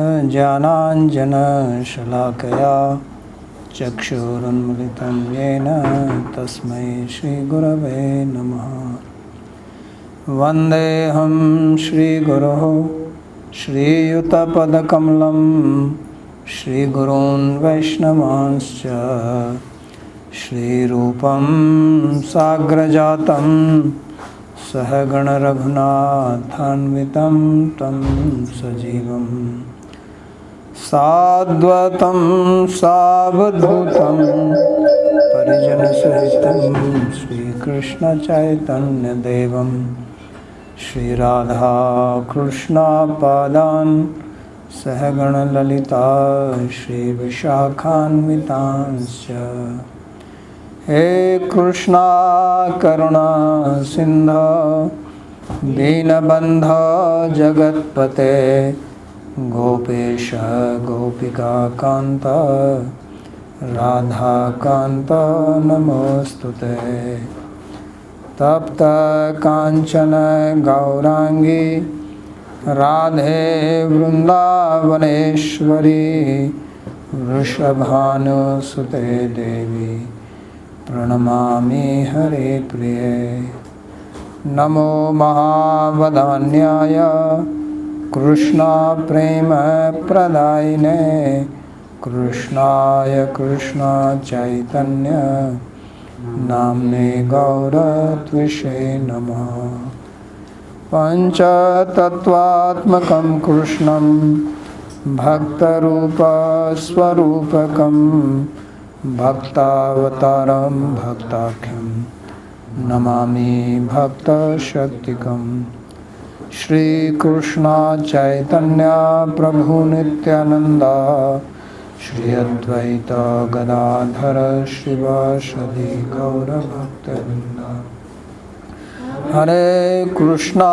ज्ञानाञ्जनशलाकया चक्षुरुन्मिलितं येन तस्मै श्रीगुरवे नमः। वन्देऽहं श्रीगुरोः श्रीयुतपदकमलं श्रीगुरून् वैष्णवांश्च श्रीरूपं साग्रजातं सहगणरघुनाथान्वितं तं सजीवम् साद्वैतं सावधूतं परिजनसहितं श्रीकृष्णचैतन्यदेवं श्रीराधाकृष्णपादान् सहगणललिता श्रीविशाखान्वितांश्च। हे कृष्णा करुणा सिन्धो दीनबन्धो जगत्पते गोपेश गोपिका कांत राधा कांत नमोस्तुते। तप्त कांचन गौरांगी राधे वृंदावनेश्वरी वृषभानुसुते देवी प्रणमामि हरे प्रिये। नमो महावदान्याय कृष्णा प्रेम प्रदायिने कृष्णाय कृष्णा चैतन्य नाम्ने गौरत्विषे नमः। पंचतत्वात्मकं कृष्णं भक्तरूपस्वरूपकं भक्तावतारं भक्ताख्यं नमामि भक्तशक्तिकम्। श्री कृष्णा चैतन्य प्रभु नित्यानंद श्री अद्वैत गदाधर श्रीवासदि गौरभक्तवृंद। हरे कृष्णा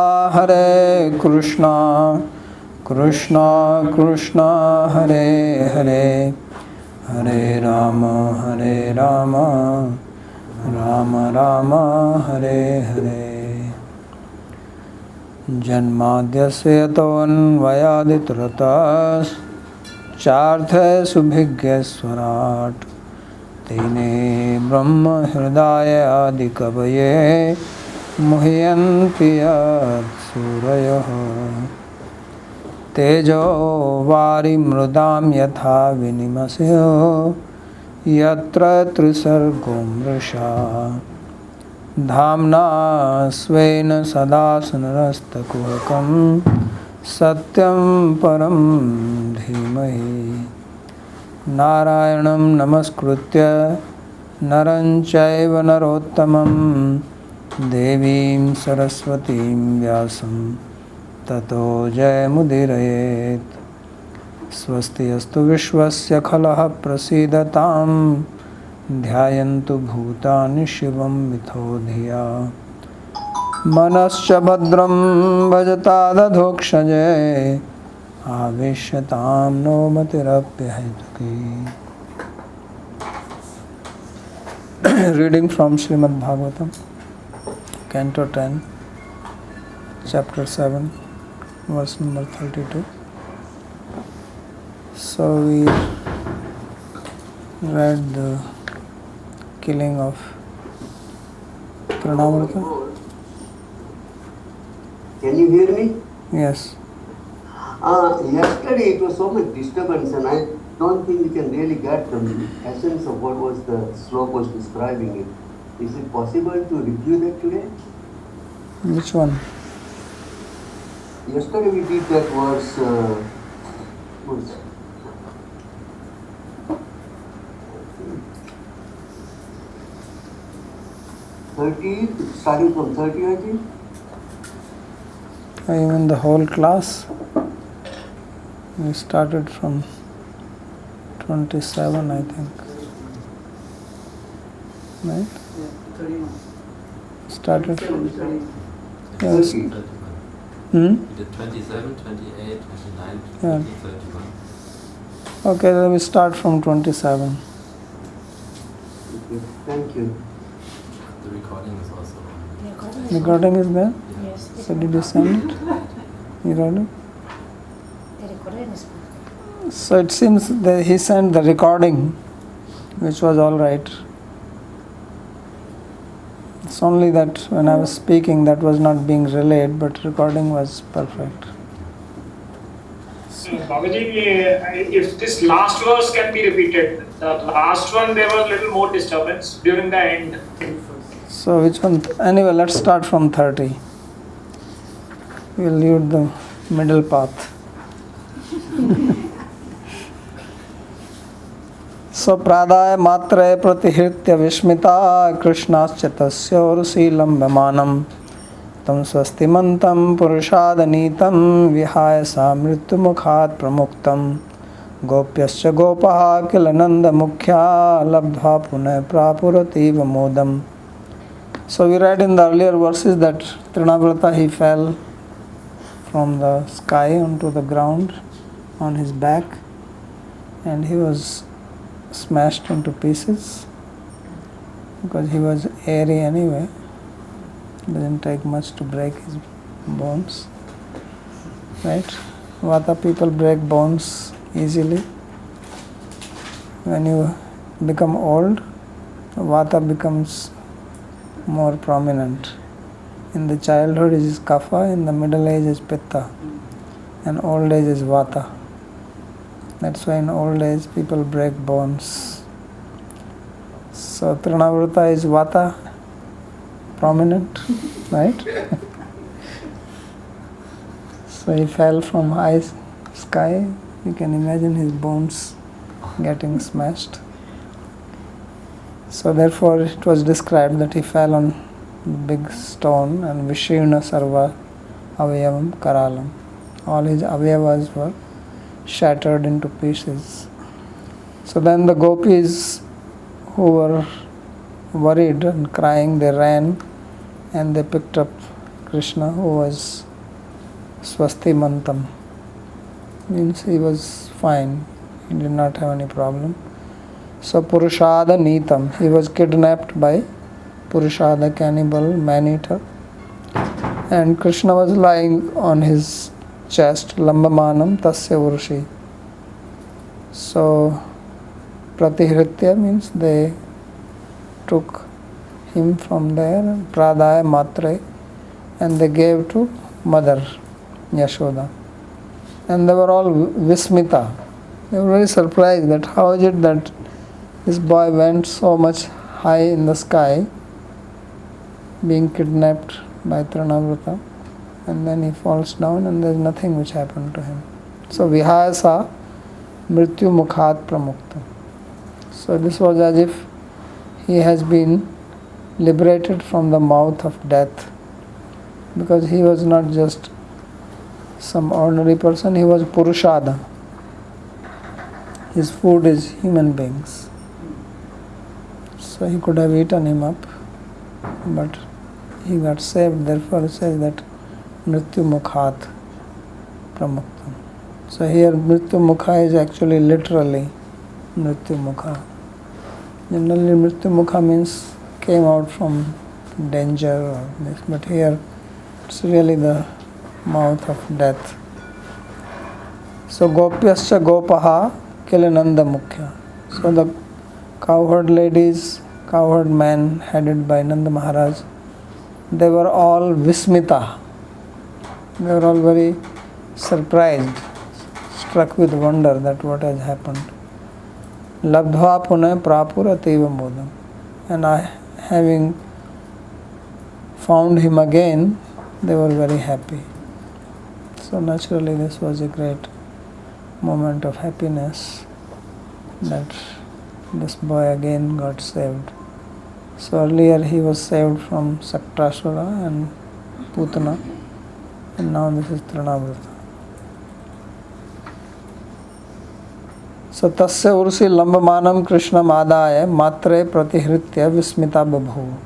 कृष्णा कृष्णा हरे हरे हरे राम राम राम हरे हरे। जन्माद्यस्य यतोऽन्वयादितरतश्चार्थसुभिज्ञस्वराट् तेने ब्रह्महृदाय आदिकवये मुह्यन्ति यत्सूरयः। तेजो वारिमृदां यथा विनिमयो यत्र त्रिसर्गो मृषा धाम्ना स्वेन सदा सुनरस्तकुहकं सत्यं परं धीमहि। नारायणं नमस्कृत्य नरं चैव नरोत्तमं देवीं सरस्वतीं व्यासं ततो जयमुदीरयेत्। स्वस्ति अस्तु विश्वस्य खलः प्रसीदतां ध्यायन्तु भूतानि शिवं मिथो धिया। मनश्च भद्रं भजतादधोक्षजे आवेश्यतां no मतिरप्यहैतुकी। Reading from Śrīmad Bhāgavatam, Canto 10, Chapter 7, verse number 32. So we read the killing of Pranamurka. Can you hear me? Yes. Yesterday it was so much disturbance and I don't think we can really get the essence of what was the sloka was describing it. Is it possible to review that today? Which one? Yesterday we did that verse, verse 30, starting from 30 I think. Even the whole class. We started from 27 I think. Right? Yeah, 31. Started from 30. yes. 30. Hmm? The 27, 28, 29, Yeah. 30, 31. Okay, then we start from 27. Okay, thank you. The recording is also on. Recording is there? Yes. So did you send it? You read it? The recording is good. So it seems that he sent the recording, which was all right. It's only that when I was speaking, that was not being relayed, but recording was perfect. Babaji, if this last verse can be repeated, the last one there was little more disturbance during the end. So which one? Anyway, let's start from 30. We'll leave the middle path. So pradaya matre pratihritya vishmita krishnascha tasya Rāsa-līlam tam swastimantam purushadanitam vihaya sa mrityumukhat pramuktam gopyascha gopaha kilananda mukhya labdha punah prapurativa modam. So we read in the earlier verses that Trinavrata, he fell from the sky onto the ground on his back, and he was smashed into pieces because he was airy anyway. It didn't take much to break his bones, right? Vata people break bones easily. When you become old, Vata becomes more prominent. In the childhood it is Kapha, in the middle age is Pitta, and old age is Vata. That's why in old age people break bones. So Trinavrata is Vata prominent, right? So he fell from high sky. You can imagine his bones getting smashed. So therefore it was described that he fell on a big stone and Vishirna Sarva Avayavam Karalam. All his avayavas were shattered into pieces. So then the gopis who were worried and crying, they ran and they picked up Krishna, who was Swastimantam. Means he was fine, he did not have any problem. So Purushada Nitam, he was kidnapped by Purushada, cannibal, man-eater, and Krishna was lying on his chest, Lambamanam Tasya Urushi. So Pratihritya means they took him from there, Pradaya Matre, and they gave to mother Yashoda. And they were all Vismita. They were very surprised that how is it that this boy went so much high in the sky, being kidnapped by Trinavrata, and then he falls down and there is nothing which happened to him. So Vihaya sa mrityu mukhat pramukta. So this was as if he has been liberated from the mouth of death, because he was not just some ordinary person, he was Purushada. His food is human beings. So he could have eaten him up, but he got saved. Therefore it says that Mrityu Mukhat Pramuktam. So here Mrityu Mukha is actually literally Mrityu Mukha. Generally Mrityu Mukha means came out from danger or this, but here it's really the mouth of death. So Gopyascha Gopaha Kilananda Mukhya. So the cowherd ladies, cowherd men headed by Nanda Maharaj, they were all Vismita. They were all very surprised, struck with wonder that what has happened. Labdhva punah prapurativa modam. And having found him again, they were very happy. So naturally this was a great moment of happiness that this boy again got saved. So earlier he was saved from Saktrasura and Putana, and now this is Trinavrata. So tasya ursi lambamanam Krishna madaya matre pratihritya vismita babhu.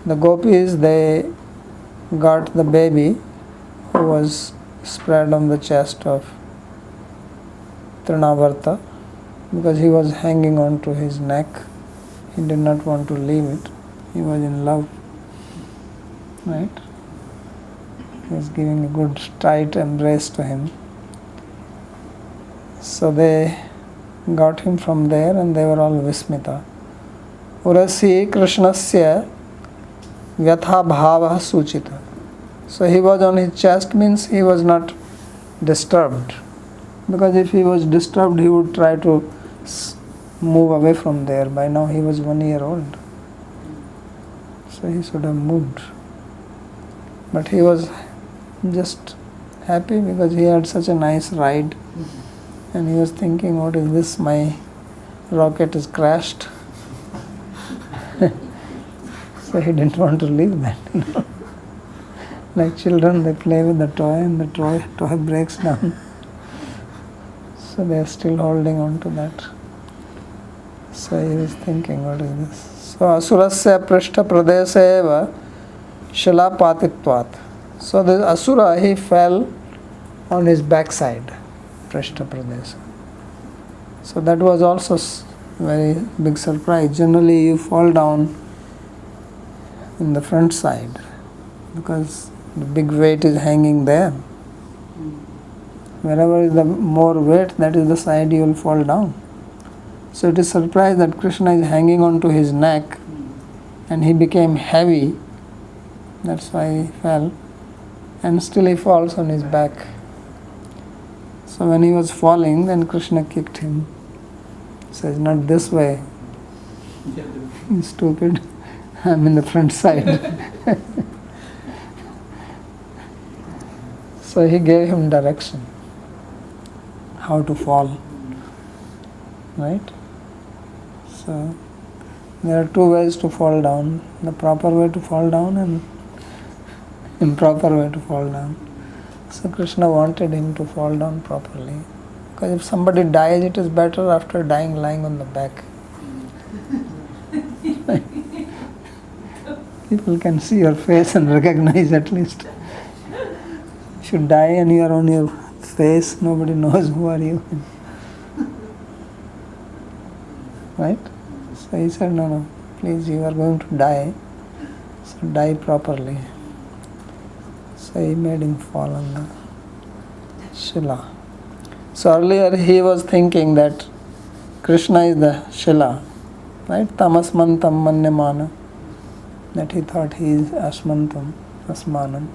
The gopis, they got the baby who was spread on the chest of Trinavrata, because he was hanging on to his neck. He did not want to leave it. He was in love, right? He was giving a good tight embrace to him. So they got him from there and they were all Vismita. Urasi Krishnasya Vyatha Bhava Suchita. So he was on his chest means he was not disturbed. Because if he was disturbed, he would try to move away from there. By now he was 1 year old. So he should have moved. But he was just happy because he had such a nice ride. And he was thinking, what is this? My rocket is crashed. So he didn't want to leave that. Like children, they play with the toy and the toy breaks down. So they are still holding on to that. So he was thinking, what is this? So asurasya prishta pradeseva shilapatitvat. So this asura, he fell on his backside, prishta pradesa. So that was also very big surprise. Generally you fall down in the front side because the big weight is hanging there. Wherever is the more weight, that is the side you will fall down. So it is surprised that Krishna is hanging on to his neck and he became heavy. That's why he fell. And still he falls on his back. So when he was falling, then Krishna kicked him. Says, not this way. You stupid. I'm in the front side. So he gave him direction. How to fall. Right? So there are two ways to fall down. The proper way to fall down and improper way to fall down. So Krishna wanted him to fall down properly. Because if somebody dies, it is better after dying lying on the back. People can see your face and recognize at least. If you die and you are on your face, nobody knows who are you. Right? So he said, no, please, you are going to die. So die properly. So he made him fall on the Shila. So earlier he was thinking that Krishna is the Shila. Right? Tamasmantam manyamana. That he thought he is Asmantam, Asmanam.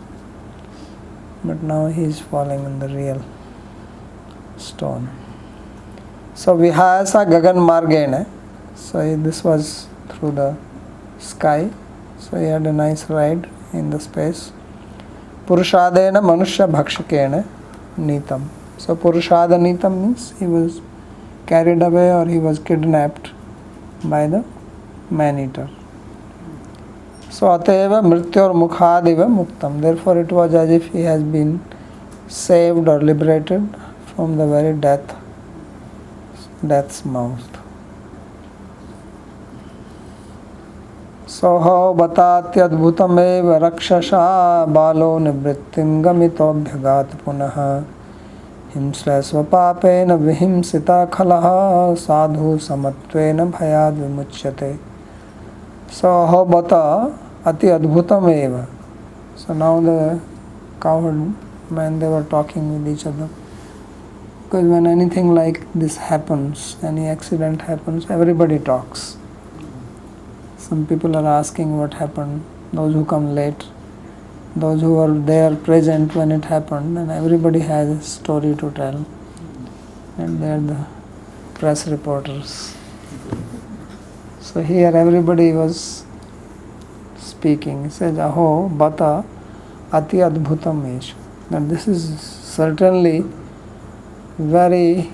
But now he is falling in the real stone. So Vihasa Gagan Margena. So this was through the sky. So he had a nice ride in the space. Purushadena Manushya Bhakshakena Nitam. So Purushada Nitam means he was carried away or he was kidnapped by the man-eater. So Ateva Mrityor Mukhadiva Muktam. Therefore it was as if he has been saved or liberated from the very death's mouth. Soho batatyadbhutam eva rakshasha balo nivrittim gamitobhyagat punaha himslasva papena vihimsita khalaha sadhu samatvena bhayad vimuchyate. Soho bata ati adbhutam eva. So now the cowherd men, they were talking with each other. Because when anything like this happens, any accident happens, everybody talks. Some people are asking what happened, those who come late, those who were there present when it happened, and everybody has a story to tell. And they are the press reporters. So here everybody was speaking. He says, Aho bata ati adbhutam eshu. That this is certainly very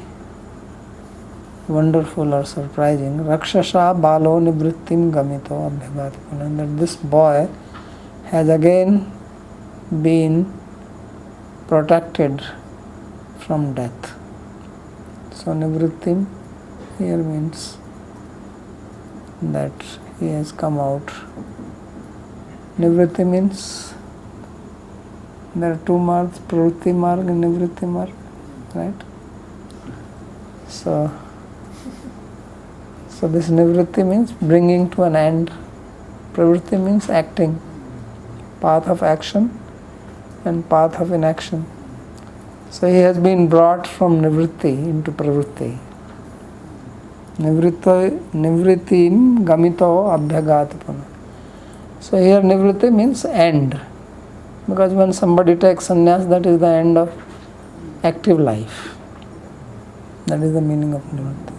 wonderful or surprising. Rakshasha balo nivrittim gamito abhyagat punaha. That this boy has again been protected from death. So nivrittim here means that he has come out. Nivritti means there are two margs, pravritti marg and nivritti marg, right? So this nivritti means bringing to an end. Pravritti means acting, path of action and path of inaction. So he has been brought from nivritti into pravritti. Nivrittim gamito abhyagatapana. So here nivritti means end. Because when somebody takes sannyas, that is the end of active life. That is the meaning of nivritti.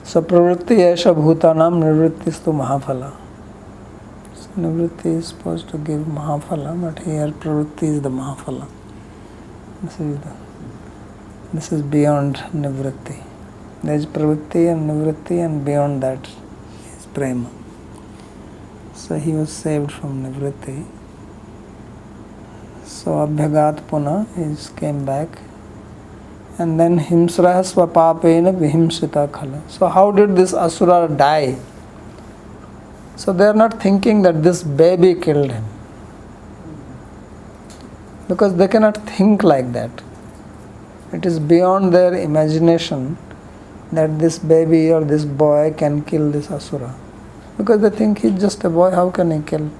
So pravritti yesha bhutanam nivrittistu mahaphala. So nivritti is supposed to give mahaphala, but here pravritti is the mahaphala. This is beyond nivritti. There is pravritti and nivritti, and beyond that is prema. So he was saved from nivritti. So abhyagat puna came back. And then himsra swapapena vihimsita khala. So how did this asura die? So they are not thinking that this baby killed him. Because they cannot think like that. It is beyond their imagination that this baby or this boy can kill this asura. Because they think he's just a boy, how can he kill?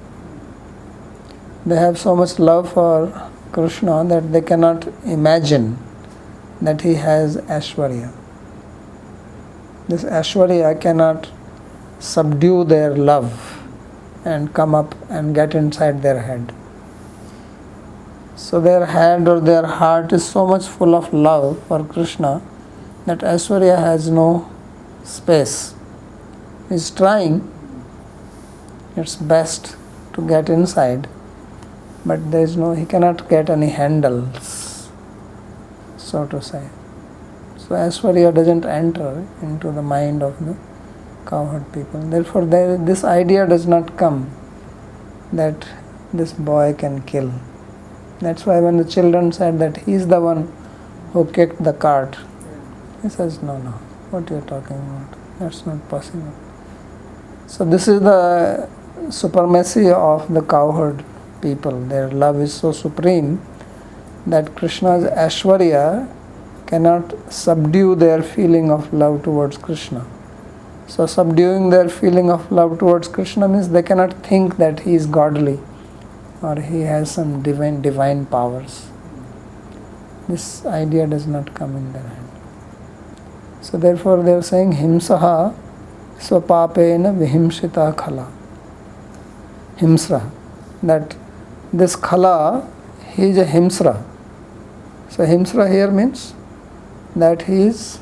They have so much love for Krishna that they cannot imagine that he has Aishwarya. This Aishwarya cannot subdue their love and come up and get inside their head. So their head or their heart is so much full of love for Krishna that Aishwarya has no space. He's trying its best to get inside, but he cannot get any handles, so to say. So Aishwarya doesn't enter into the mind of the cowherd people. Therefore this idea does not come that this boy can kill. That's why when the children said that he is the one who kicked the cart, he says, no, what you are talking about? That's not possible. So this is the supremacy of the cowherd people. Their love is so supreme that Krishna's Aishwarya cannot subdue their feeling of love towards Krishna. So subduing their feeling of love towards Krishna means they cannot think that he is godly or he has some divine powers. This idea does not come in their hand. So therefore they are saying himsaha swapapena vihimsita khala. Himsra. That this khala, he is a himsra. So himsra here means that he is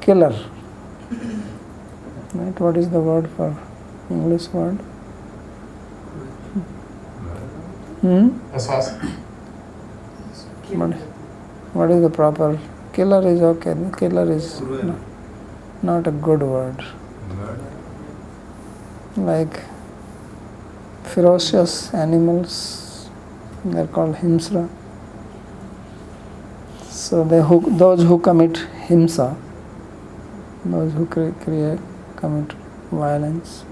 killer. Right? What is the word for English word? Assassin. What is the proper? Killer is okay. Killer is not a good word. Like ferocious animals, they are called himsra. So those who commit himsa, those who commit violence.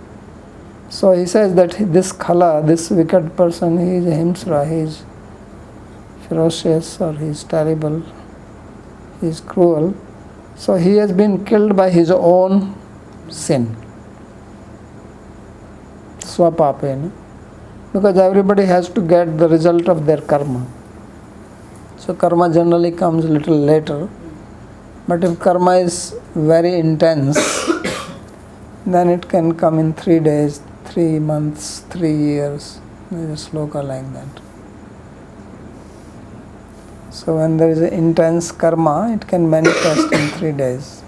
So he says that this khala, this wicked person, he is a himsra, he is ferocious or he is terrible, he is cruel. So he has been killed by his own sin. Swapapena. Because everybody has to get the result of their karma. So karma generally comes a little later. But if karma is very intense, then it can come in 3 days, 3 months, 3 years. There is a sloka like that. So when there is an intense karma, it can manifest in 3 days.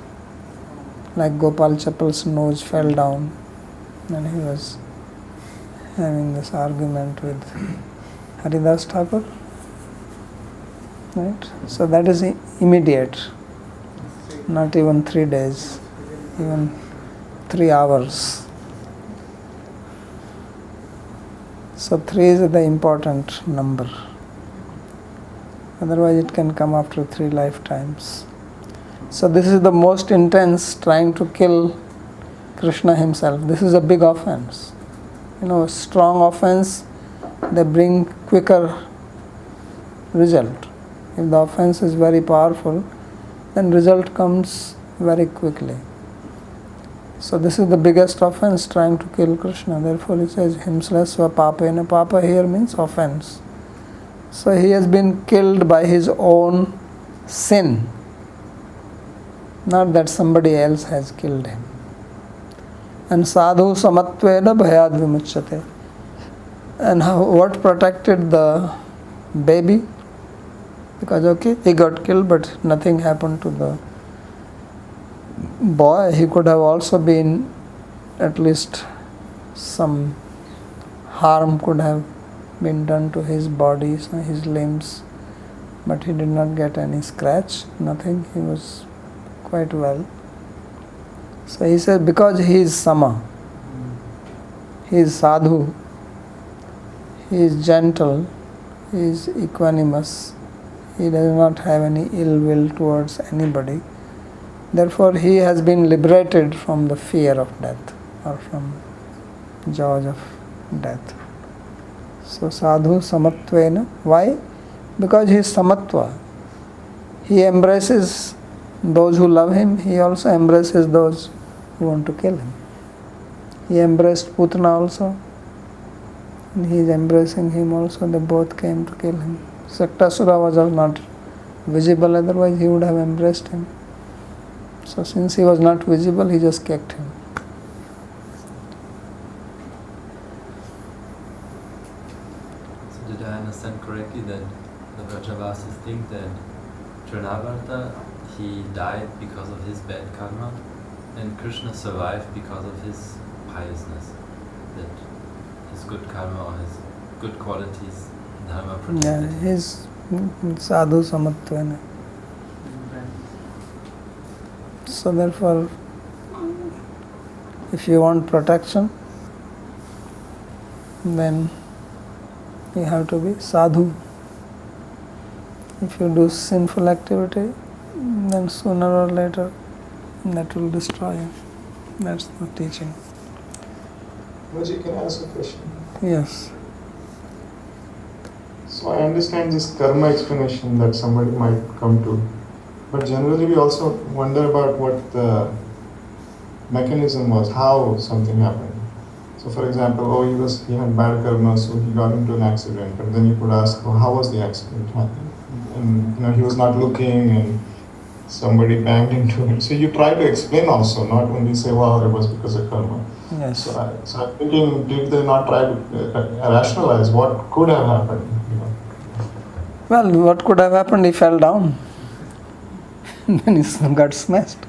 Like Gopal Chappal's nose fell down and he was having this argument with Haridas Thakur. Right? So that is immediate. Not even 3 days, even 3 hours. So 3 is the important number. Otherwise it can come after 3 lifetimes. So this is the most intense, trying to kill Krishna himself. This is a big offense. Strong offense, they bring quicker result. If the offense is very powerful, then result comes very quickly. So this is the biggest offense, trying to kill Krishna. Therefore it says himsla swapapena. Papa here means offense. So he has been killed by his own sin, not that somebody else has killed him. And sadhu samatvena bhayad vimuchyate. And what protected the baby? Because he got killed, but nothing happened to the boy. He could have also been, at least some harm could have been done to his body, his limbs, but he did not get any scratch, nothing. He was quite well. So he said, because he is sama, he is sadhu, he is gentle, he is equanimous, he does not have any ill will towards anybody. Therefore, he has been liberated from the fear of death or from jaws of death. So sadhu samatvena. Why? Because he is samatva. He embraces those who love him. He also embraces those who want to kill him. He embraced Putana also, and he is embracing him also. They both came to kill him. Saktasura was not visible, otherwise he would have embraced him. So since he was not visible, he just kicked him. So did I understand correctly that the Vrajavasis think that Trinavarta, he died because of his bad karma, and Krishna survived because of his piousness, that his good karma or his good qualities, dharma protected him? His sadhu samatvena. So therefore, if you want protection, then you have to be sadhu. If you do sinful activity, then sooner or later that will destroy you. That's the teaching. Raji, can I ask a question? Yes. So I understand this karma explanation that somebody might come to, but generally we also wonder about what the mechanism was, how something happened. So for example, he had bad karma, so he got into an accident, but then you could ask, how was the accident happened? And he was not looking and somebody banged into him. So you try to explain also, not only say, well, it was because of karma. Yes. So I'm thinking, did they not try to rationalize what could have happened? Well, what could have happened? He fell down. Then he got smashed.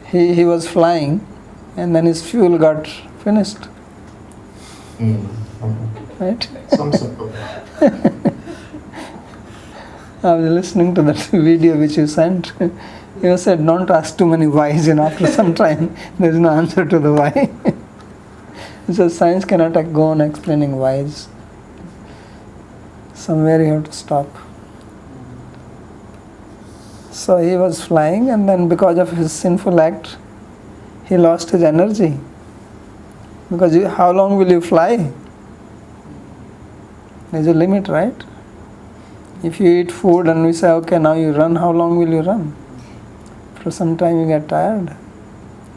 He was flying, and then his fuel got finished. Okay. Right? Some simple. I was listening to that video which you sent. You said, don't ask too many whys, after some time there is no answer to the why. So science cannot go on explaining whys. Somewhere you have to stop. So he was flying, and then because of his sinful act, he lost his energy. Because how long will you fly? There's a limit, right? If you eat food and we say, okay, now you run, how long will you run? For some time you get tired.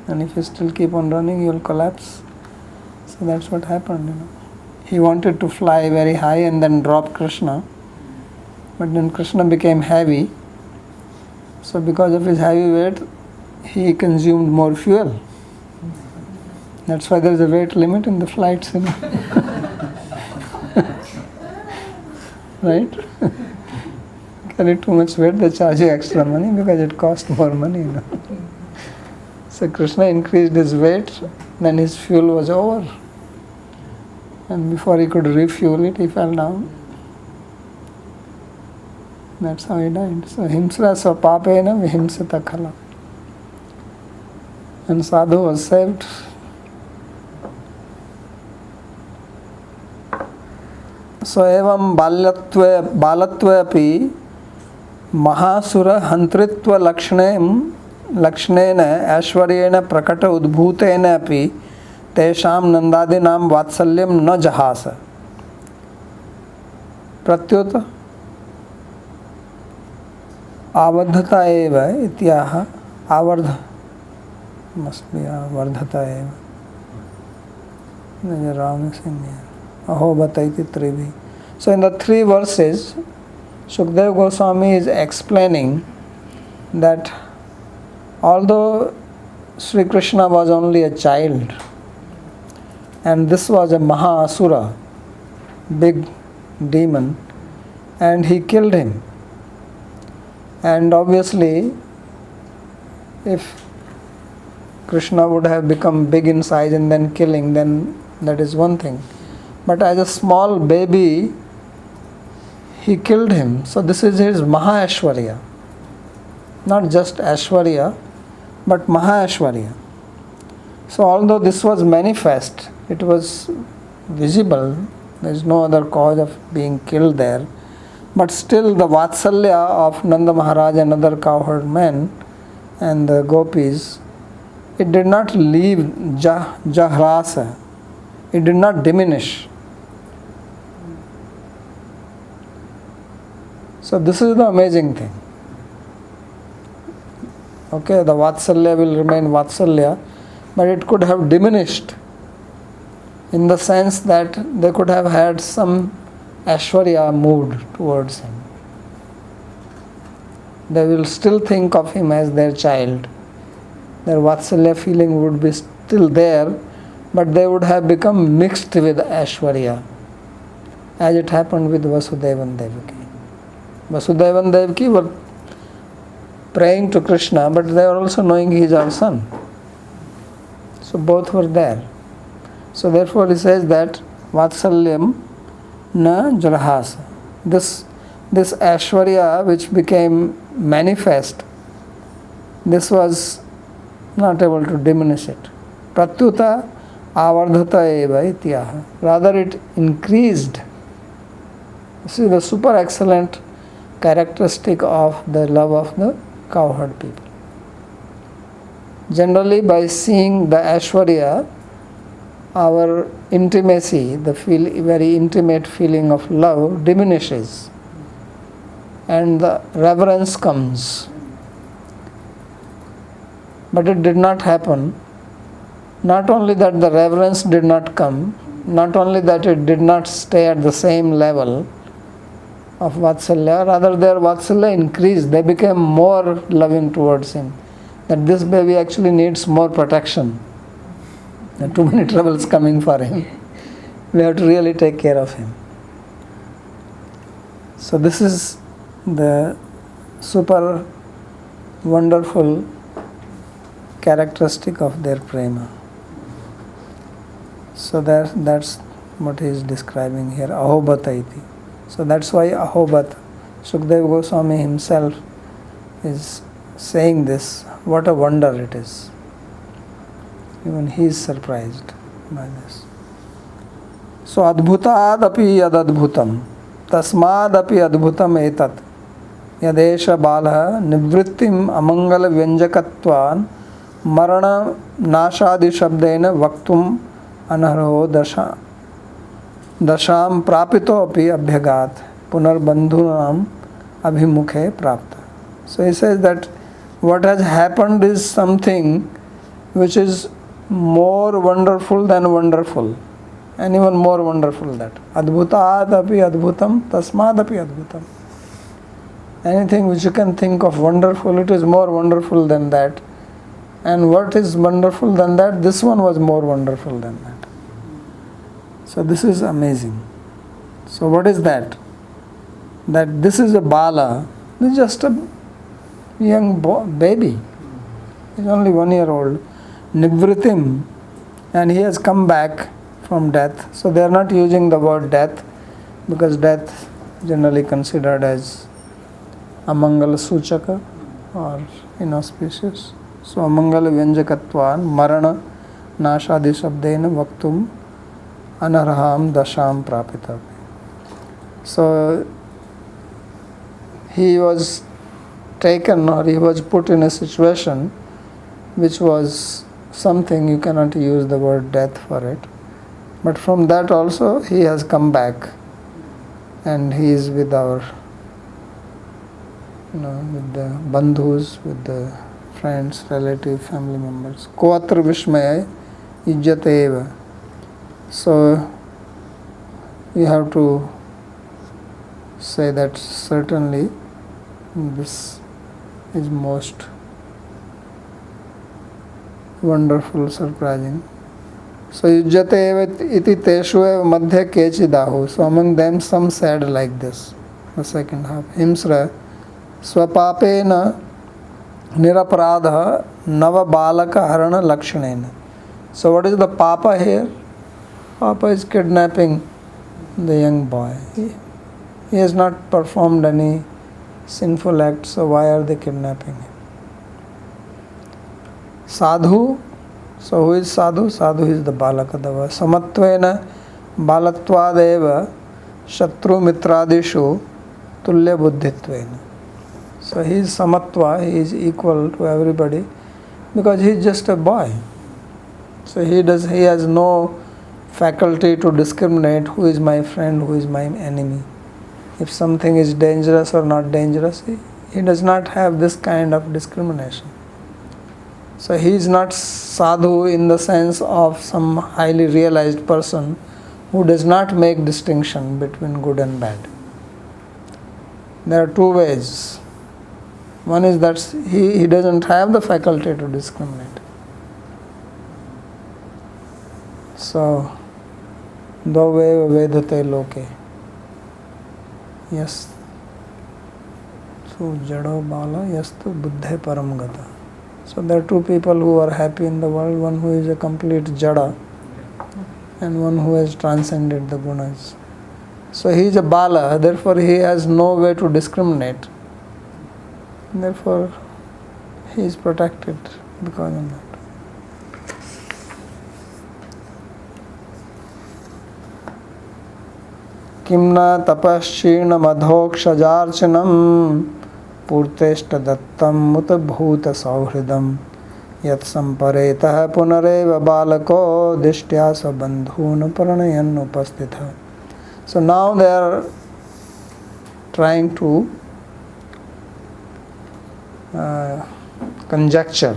And if you still keep on running, you will collapse. So that's what happened, He wanted to fly very high and then drop Krishna. But then Krishna became heavy. So because of his heavy weight, he consumed more fuel. That's why there is a weight limit in the flights, Right? Carry too much weight, they charge you extra money because it costs more money, So Krishna increased his weight, then his fuel was over. And before he could refuel it, he fell down. That's how he died. So himsra svapapena vihimsita khala. And sadhu was saved. So evam balatve api mahasura hantritva lakshnena aishwaryena prakata udbhutena api tesham nandadinam vatsalyam na jahasa. Pratyuta avardhata eva ityaha avardha must be avardhata eva. There's a wrong thing here. Aho bataiti trivi. So in the 3 verses, Shukdev Goswami is explaining that although Sri Krishna was only a child, and this was a Maha-asura, big demon, and he killed him. And obviously, if Krishna would have become big in size and then killing, then that is one thing. But as a small baby, he killed him. So this is his Maha-ashwarya. Not just Ashwarya, but Maha-ashwarya. So although this was manifest, it was visible, there is no other cause of being killed there, but still the Vatsalya of Nanda Maharaj and other cowherd men and the gopis, it did not leave Jahrasa, it did not diminish. So this is the amazing thing. Okay, the Vatsalya will remain Vatsalya, but it could have diminished in the sense that they could have had some Ashwarya moved towards him. They will still think of him as their child. Their Vatsalya feeling would be still there, but they would have become mixed with Ashwarya, as it happened with Vasudeva and Devaki. Vasudeva and Devaki were praying to Krishna, but they were also knowing he is our son. So both were there. So therefore he says that Vatsalyam na jarahasa. This Ashwarya which became manifest, this was not able to diminish it. Pratyuta avardhata eva ityaha. Rather it increased. This is the super excellent characteristic of the love of the cowherd people. Generally, by seeing the Ashwarya, our intimacy, the very intimate feeling of love diminishes and the reverence comes. But it did not happen. Not only that the reverence did not come, not only that it did not stay at the same level of Vatsalya, rather their Vatsalya increased. They became more loving towards him. That this baby actually needs more protection. There are too many troubles coming for him. We have to really take care of him. So this is the super wonderful characteristic of their prema. So that's what he is describing here, ahobata iti. So that's why ahobata. Shukdev Goswami himself is saying this. What a wonder it is. Even he is surprised by this. So adbhutad api yadadbhutam tasmad api adbhutam etat yadesha balha nivrittim amangala vyanjakatvan marana nashadi shabdena vaktum anarho dasham prapito api abhyagat punarbandhunam abhimukhe prapta. So he says that what has happened is something which is more wonderful than wonderful, and even more wonderful that adbhutad api adbhutam tasmad api adbhutam. Anything which you can think of wonderful, it is more wonderful than that. And what is wonderful than that? This one was more wonderful than that. So this is amazing. So what is that? That this is a bala, this is just a young baby. He's only 1 year old. Nivritim, and he has come back from death. So they are not using the word death because death generally considered as amangala suchaka or inauspicious. So amangala vyanjakatvan marana nashadi shabdena vaktum anarham dasham prapita. So he was taken, or he was put in a situation which was something, you cannot use the word death for it. But from that also he has come back and he is with our, with the bandhus, with the friends, relatives, family members. Koatra vishmaya ijjate eva. So you have to say that certainly this is most wonderful, surprising. So yujyate eva iti teshu eva madhya kechidahu. So among them some said like this, the second half. Himsra swapapena niraparadha nava balaka harana lakshanena. So what is the papa here? Papa is kidnapping the young boy. He has not performed any sinful act, so why are they kidnapping him? Sadhu. So who is sadhu? Sadhu is the balakadava. Samatvena balattvadeva shatru mitradishu tulya buddhitvena. So he is samatva, he is equal to everybody because he is just a boy. So he has no faculty to discriminate who is my friend, who is my enemy. If something is dangerous or not dangerous, he does not have this kind of discrimination. So he is not sadhu in the sense of some highly realized person who does not make distinction between good and bad. There are two ways. One is that he doesn't have the faculty to discriminate. So, dove vedate loke. Yes. So, jado bala yastu buddhe param gata. So there are two people who are happy in the world, one who is a complete jada and one who has transcended the gunas. So he is a bala, therefore he has no way to discriminate. Therefore he is protected because of that. Kimna tapaschina madhokshajarchanam purteshta dattam muta bhuta sauhridam yat sampareta punareva balako dishtya sabandhuna paranayan upastitha. So now they are trying to conjecture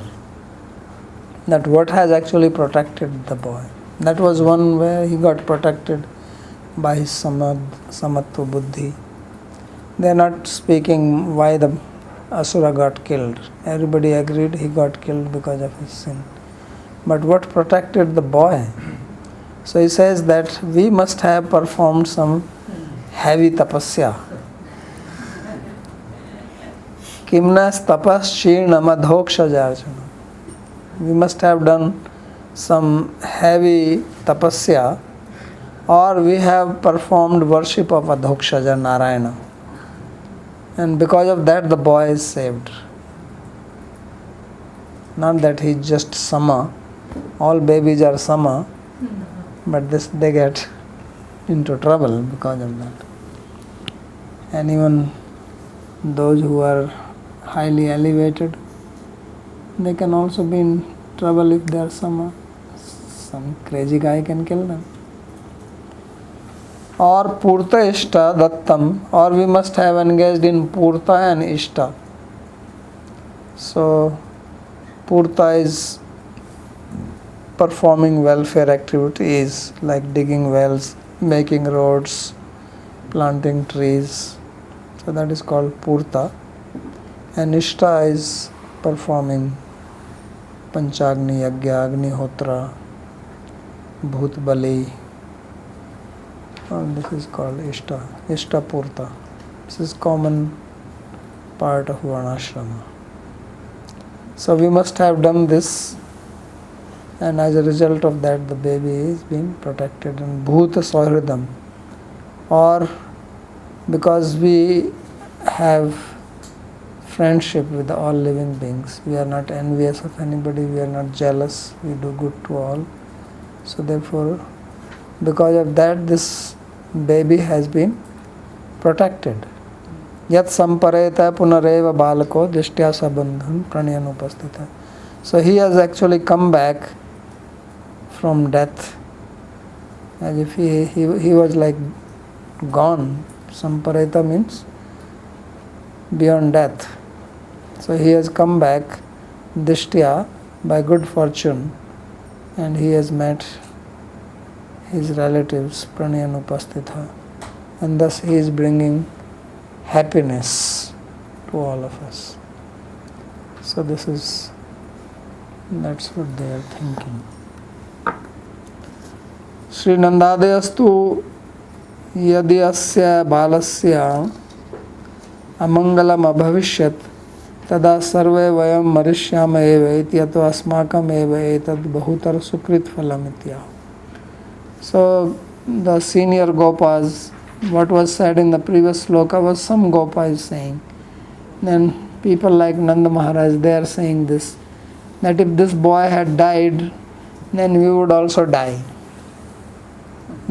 that what has actually protected the boy. That was one where he got protected by his samatva buddhi. They are not speaking why the asura got killed. Everybody agreed he got killed because of his sin. But what protected the boy? So he says that we must have performed some heavy tapasya. Kimnas tapas shirna madhoksha jarjana. We must have done some heavy tapasya, or we have performed worship of Adhokshaja Narayana. And because of that the boy is saved. Not that he is just sama. All babies are sama, but they get into trouble because of that. And even those who are highly elevated, they can also be in trouble if they are sama. Some crazy guy can kill them. Or Purta Ishta Dattam, or we must have engaged in Purta and Ishta. So, Purta is performing welfare activities like digging wells, making roads, planting trees. So, that is called Purta. And Ishta is performing Panchagni, Yagya, Agnihotra, Bhut Bali. And this is called Ishta, Ishta Purta. This is common part of Varnashrama. So we must have done this, and as a result of that the baby is being protected. And Bhuta Sauhridam, or because we have friendship with all living beings, we are not envious of anybody, we are not jealous, we do good to all. So therefore, because of that, this baby has been protected. Yat sampareta punareva balako dishtya sabandhan pranayan upastita. So he has actually come back from death, as if he was like gone. Sampareta means beyond death. So he has come back dishtya by good fortune, and he has met his relatives pranayan upastitha, and thus he is bringing happiness to all of us. So that's what they are thinking. Sri Nandadayastu yadi asya balasya amangalam abhavishyat tada sarve vayam marishyama eva ityato asmakam eva etad bahutar sukrit phalam itya. So the senior Gopas, what was said in the previous sloka was some Gopa is saying. Then people like Nanda Maharaj, they are saying this, that if this boy had died, then we would also die.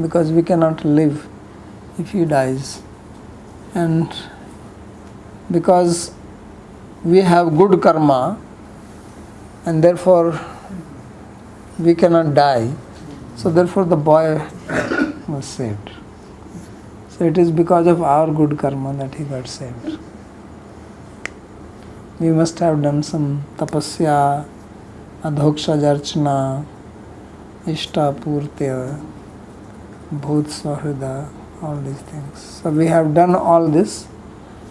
Because we cannot live if he dies. And because we have good karma, and therefore we cannot die, so therefore the boy was saved. So it is because of our good karma that he got saved. We must have done some tapasya, adhoksha jarchana, ishta purtya, bhut sahrida, all these things. So we have done all this,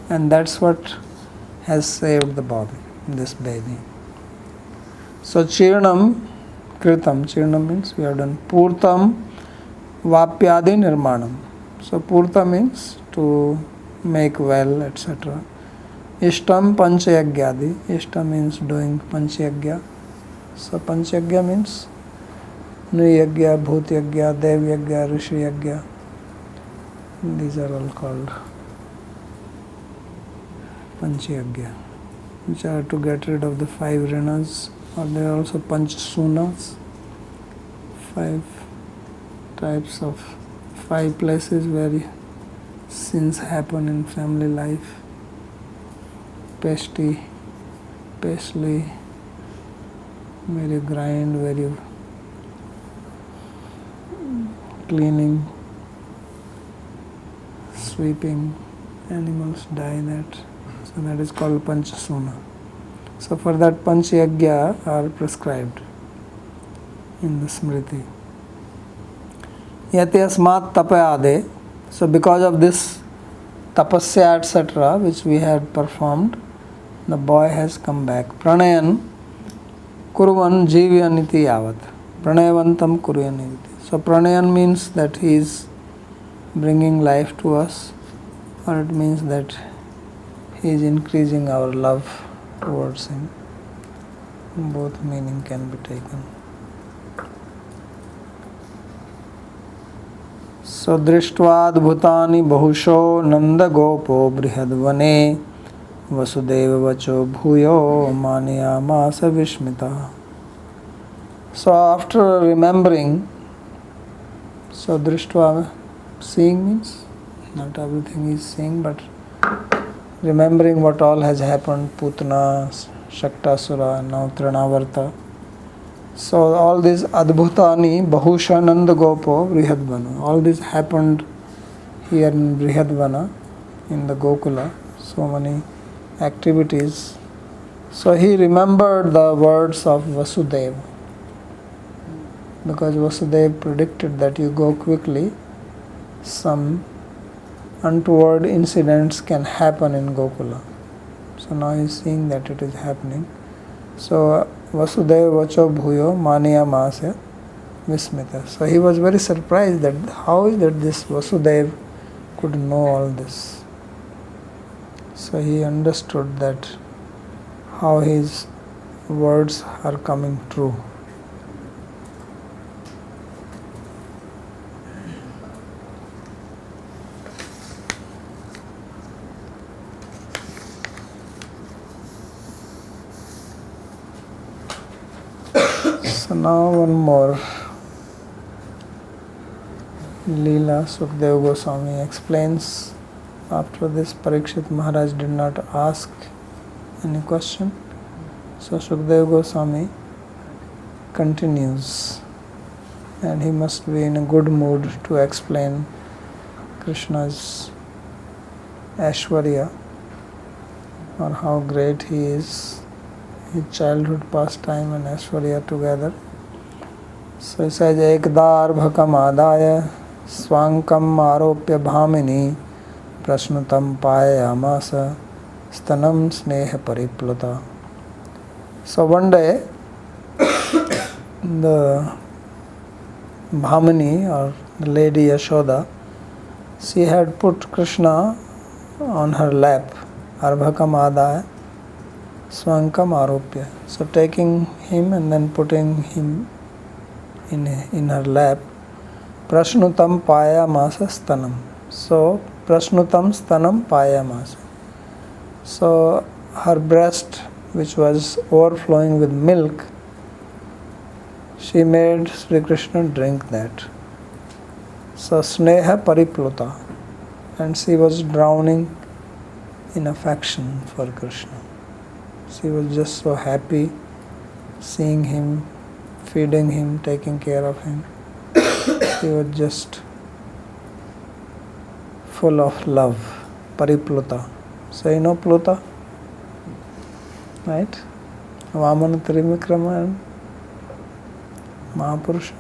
and that's what has saved the body, this baby. So chirnam kritam, chirnam means we have done purtam vapyadi nirmanam. So purta means to make well, etc. Ishtam panchayagyadi, ishta means doing panchayagya. So panchayagya means nriyagya, bhutyagya, devyagya, rishiyagya. These are all called panchayagya, which are to get rid of the 5 rinas, or there are also panchasunas, 5 types of 5 places where sins happen in family life. Pastely, where you grind, where you cleaning, sweeping, animals die that. So that is called panchasuna. So for that panchayagya are prescribed in the smriti. Yati asmat tapayade. So because of this tapasya etc. which we had performed, the boy has come back. Pranayan kurvan jivyaniti yavat. Pranayavantam kuryaniti. So pranayan means that he is bringing life to us, or it means that he is increasing our love towards him. Both meaning can be taken. So drishtvad bhutani bahusho nanda gopo brihadvane vasudeva vacho bhuyo maniyamasa vishmita. So after remembering, so drishtva, seeing means not everything is seeing, but remembering what all has happened, Putana, Shaktasura, now Trinavarta. So all these Adbhutani, Bahusha, Nanda Gopo, Brihadvana. All this happened here in Brihadvana, in the Gokula. So many activities. So he remembered the words of Vasudeva. Because Vasudeva predicted that you go quickly, some untoward incidents can happen in Gokula. So now he is seeing that it is happening. So Vasudeva vacho bhuyo maniya masya vismita. So he was very surprised that how is that this Vasudeva could know all this. So he understood that how his words are coming true. So now one more Leela. Sukadeva Goswami explains. After this, Parikshit Maharaj did not ask any question. So Sukadeva Goswami continues, and he must be in a good mood to explain Krishna's Aishwarya, or how great he is, his childhood pastime and Aishwarya together. So he says, Ekdar bhakam adaya swankam aropya bhamini prashnutam payamasa stanam sneha paripluta. So one day the Bhamini, or the lady Yashoda, she had put Krishna on her lap, arbhakam adaya swankam aropya. So taking him and then putting him in her lap, prashnutam payamasa stanam. So prashnutam stanam payamasa. So her breast, which was overflowing with milk, she made Sri Krishna drink that. So sneha paripluta, and she was drowning in affection for Krishna. She was just so happy seeing him, feeding him, taking care of him. She was just full of love. Paripluta. So you know Pluta? Right? Vamana Trivikrama and Mahapurusha.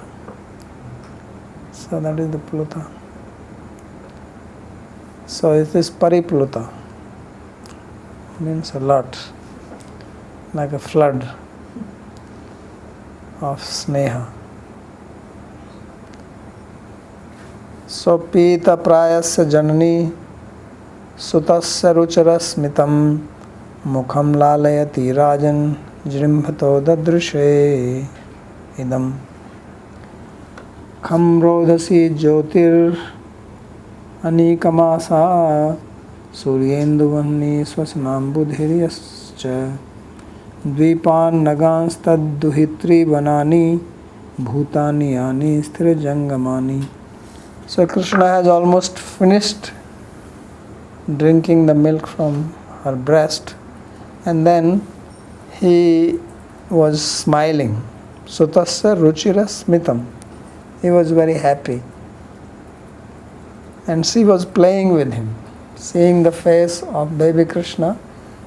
So that is the Pluta. So it is Paripluta. Means a lot. Like a flood of sneha. So pita prayasya janani sutasya ruchara smitam mukham lalayati rajan jrimbhato dadrushe idam kham rodhasi jyotir anikamasa suryenduvanni swasnam budhiryascha dvipan naganstadduhitri vanani bhutani yani sthira jangamani. So Krishna has almost finished drinking the milk from her breast, and then he was smiling. Sutasya ruchira smitam. He was very happy. And she was playing with him. Seeing the face of baby Krishna,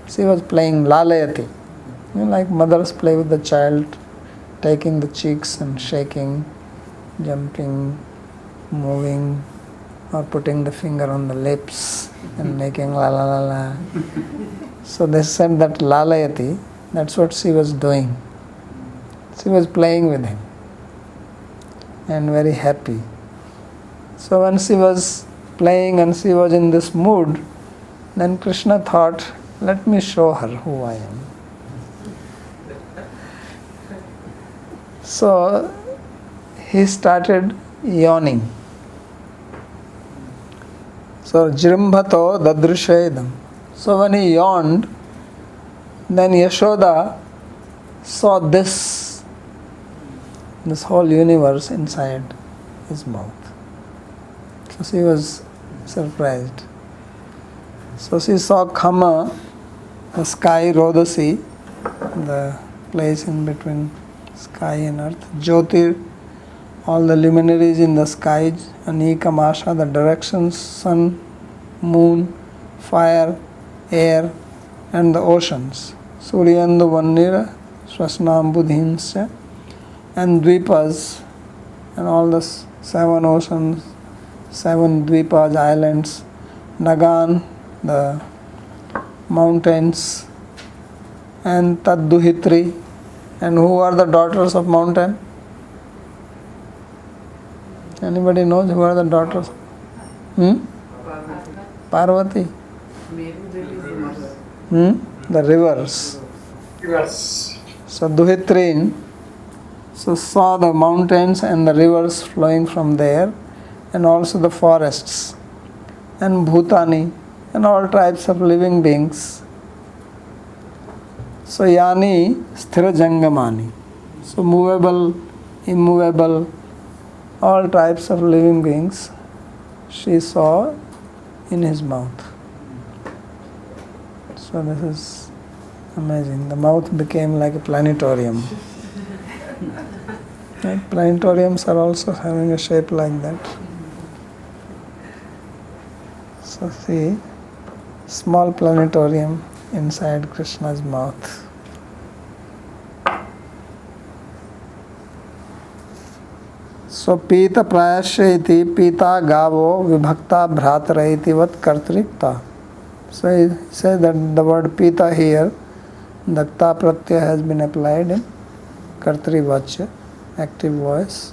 she was playing lalayati. You know, like mothers play with the child, taking the cheeks and shaking, jumping, moving, or putting the finger on the lips and making la la la la. So they said that lalayati, that's what she was doing. She was playing with him and very happy. So when she was playing and she was in this mood, then Krishna thought, let me show her who I am. So he started yawning. So jrimbhato dadrushedam. So when he yawned, then Yashoda saw this whole universe inside his mouth. So she was surprised. So she saw Khama, the sky, Rodasi, the place in between sky and earth, Jyotir, all the luminaries in the sky, Anika Masha, the directions, sun, moon, fire, air, and the oceans, Suryandu Vannira, Swasnam Budhinsya, and Dvipas, and all the 7 oceans, 7 Dvipas, islands, Nagan, the mountains, and Tadduhitri. And who are the daughters of mountain? Anybody knows who are the daughters? Parvati. The rivers. Yes. So Duhitrin, so saw the mountains and the rivers flowing from there, and also the forests, and Bhutani, and all types of living beings. So Yani Sthira Jangamani. So movable, immovable, all types of living beings she saw in his mouth. So this is amazing. The mouth became like a planetarium. Right? Planetariums are also having a shape like that. So see, small planetarium inside Krishna's mouth. So So pita prayasya iti pita gavo vibhakta bhratara iti vat kartrikta. So he says that the word pita here, dakta pratyaya has been applied in kartri vachya, active voice.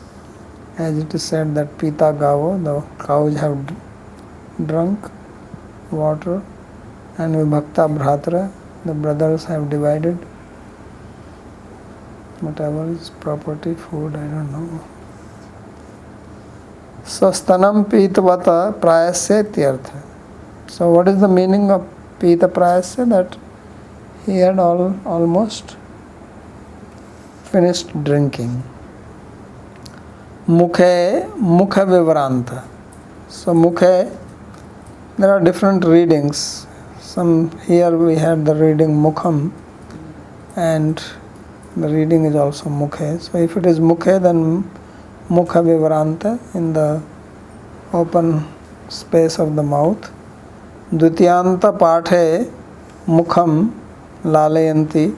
As it is said that pita gavo, the cows have drunk water, and vibhakta bhratara, the brothers have divided whatever is property, food, I don't know. So stanam pitavata prayasya ityartha. So what is the meaning of pita prayasya? That he had almost finished drinking. Mukhe vivranta. So mukhe, there are different readings. Some here we had the reading mukham, and the reading is also mukhe. So if it is mukhe, then mukha vivranta, in the open space of the mouth. Dvityanta pathe mukham lalayanti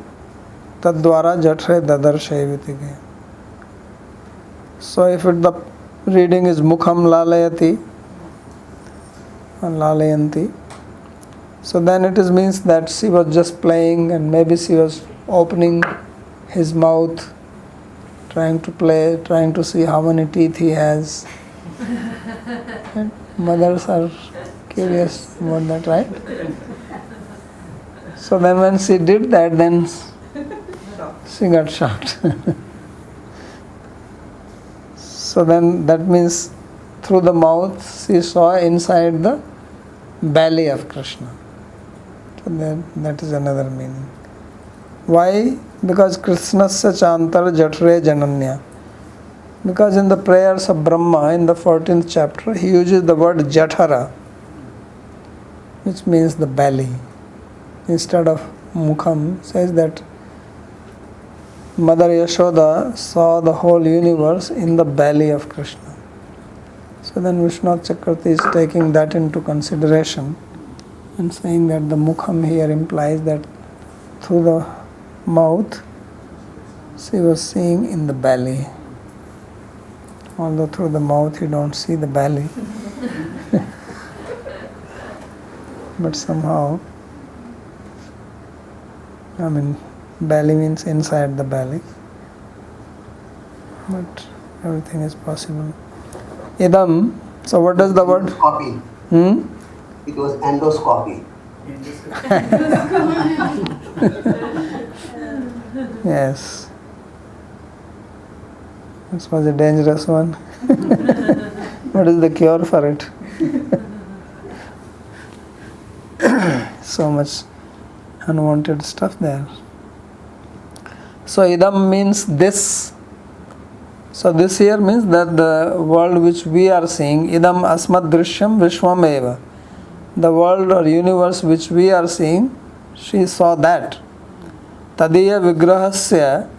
tadvara jatre dadarshayaviti. So if the reading is mukham lalayanti, so then it means that she was just playing, and maybe she was opening his mouth, trying to play, trying to see how many teeth he has. And mothers are curious about that, right? So then when she did that, then she got shocked. So then that means through the mouth she saw inside the belly of Krishna. So then that is another meaning. Why? Because Krishnasya chantar jatre jananya. Because in the prayers of Brahma, in the 14th chapter, he uses the word jathara, which means the belly. Instead of mukham, says that Mother Yashoda saw the whole universe in the belly of Krishna. So then Vishwanath Chakravarti is taking that into consideration and saying that the mukham here implies that through the mouth she was seeing in the belly. Although through the mouth you don't see the belly. But somehow, belly means inside the belly. But everything is possible. Idam, so what does the word? Endoscopy. It was endoscopy. Yes. This was a dangerous one. What is the cure for it? So much unwanted stuff there. So idam means this. So this here means that the world which we are seeing, idam asmad drishyam vishwam eva. The world or universe which we are seeing, she saw that. Tadiya vigrahasya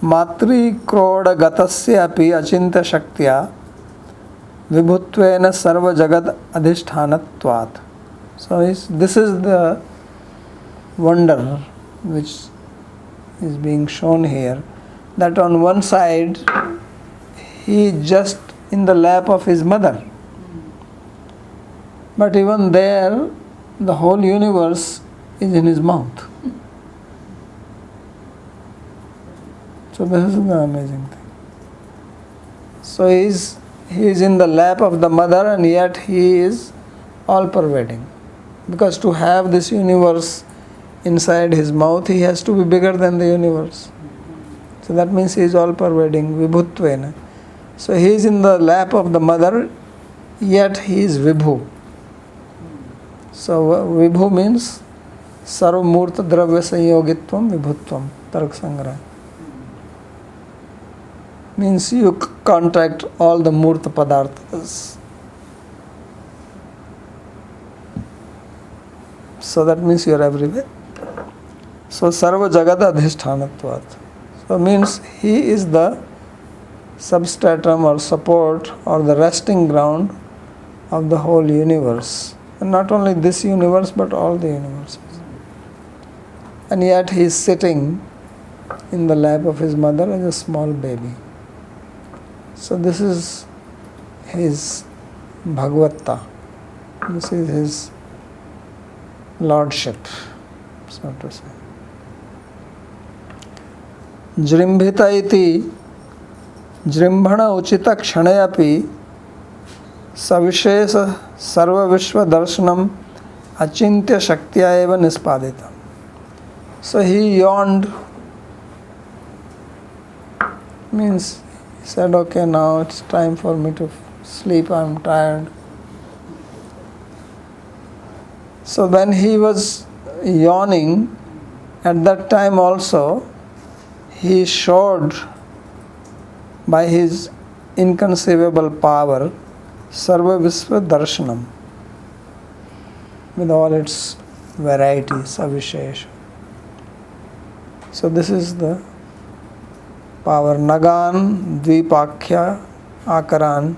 matri kroda gatasya api achintya shaktya vibhutvena sarva jagad adhishthanatvat. So this is the wonder which is being shown here, that on one side he is just in the lap of his mother, but even there the whole universe is in his mouth. So this is the amazing thing. So he is in the lap of the mother, and yet he is all pervading. Because to have this universe inside his mouth, he has to be bigger than the universe. So that means he is all pervading, vibhutvena. So he is in the lap of the mother, yet he is vibhu. So vibhu means sarva murta dravya sanyogitvam vibhutvam, Tarak Sangraha. Means you contact all the murta padarthas. So that means you are everywhere. So sarva jagada adhishthanatvat. So means he is the substratum or support or the resting ground of the whole universe. And not only this universe but all the universes. And yet he is sitting in the lap of his mother as a small baby. So this is his Bhagavata. This is his lordship, so to say. Jrimbhita iti jrimbhana uchita kshaneyapi savishesa sarva vishwa darshanam achintya shaktya eva nispadita. So he yawned, means he said, okay, now it's time for me to sleep, I'm tired. So when he was yawning, at that time also, he showed by his inconceivable power Sarva Visva Darshanam with all its varieties, Avishesh. So this is the power. Nagan, Dvipakhya, Akaran,